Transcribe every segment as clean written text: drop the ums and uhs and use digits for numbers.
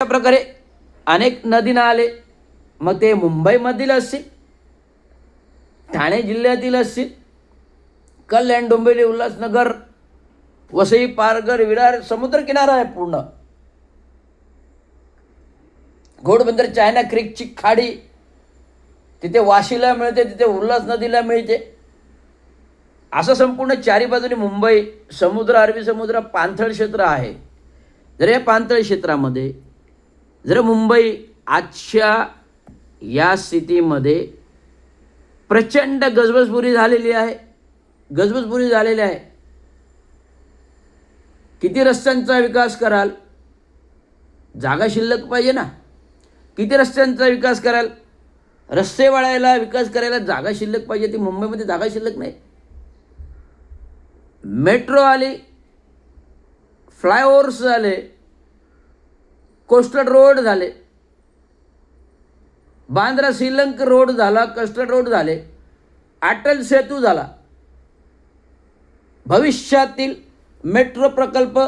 अशा प्रकारे अनेक नदी नाले, मग ते मुंबईमधील असतील, ठाणे जिल्ह्यातील असतील, कल्याण, डोंबिवली, उल्हासनगर, वसई, पारगर, विरार समुद्रकिनारा आहे पूर्ण. घोडबंदर, चायना क्रीकची खाडी तिथे वाशीला मिळते, तिथे उल्हास नदीला मिळते. असं संपूर्ण चारी बाजूने मुंबई समुद्र, अरबी समुद्र, पाणथळ क्षेत्र आहे. जर या पाणथळ क्षेत्रामध्ये जर मुंबई आजच्या या स्थितीमध्ये प्रचंड गजबजपुरी झालेली आहे, गजबजपुरी झालेली आहे. किती रस्त्यांचा विकास कराल? जागा शिल्लक पाहिजे ना. किती रस्त्यांचा विकास कराल? रस्ते वाढायला, विकास करायला जागा शिल्लक पाहिजे. ती मुंबईमध्ये जागा शिल्लक नाही. मेट्रो आली, फ्लायओव्हर्स झाले, कोस्टल रोड झाले, बांद्रा श्रीलंक रोड झाला, कोस्टल रोड झाले, अटल सेतू झाला. भविष्यातील मेट्रो प्रकल्प,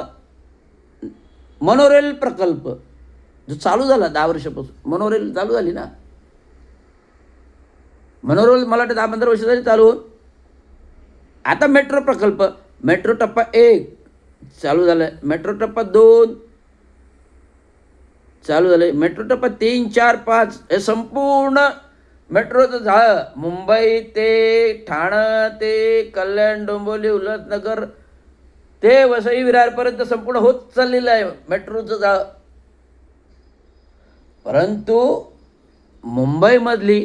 मोनोरेल प्रकल्प जो चालू झाला 10 वर्षापासून, मोनोरेल चालू झाली ना. मोनोरेल मला वाटतं 10-15 वर्ष झाली चालू होऊन. आता मेट्रो प्रकल्प, मेट्रो टप्पा 1 चालू झाला आहे, मेट्रो टप्पा 2 चालू झालं आहे, मेट्रो टप्पा 3, 4, 5 हे संपूर्ण मेट्रोचं झालं. मुंबई ते ठाणं ते कल्याण, डोंबिवली, उल्हासनगर ते वसई, विरारपर्यंत संपूर्ण होत चाललेलं आहे मेट्रोचं जाळं. परंतु मुंबईमधली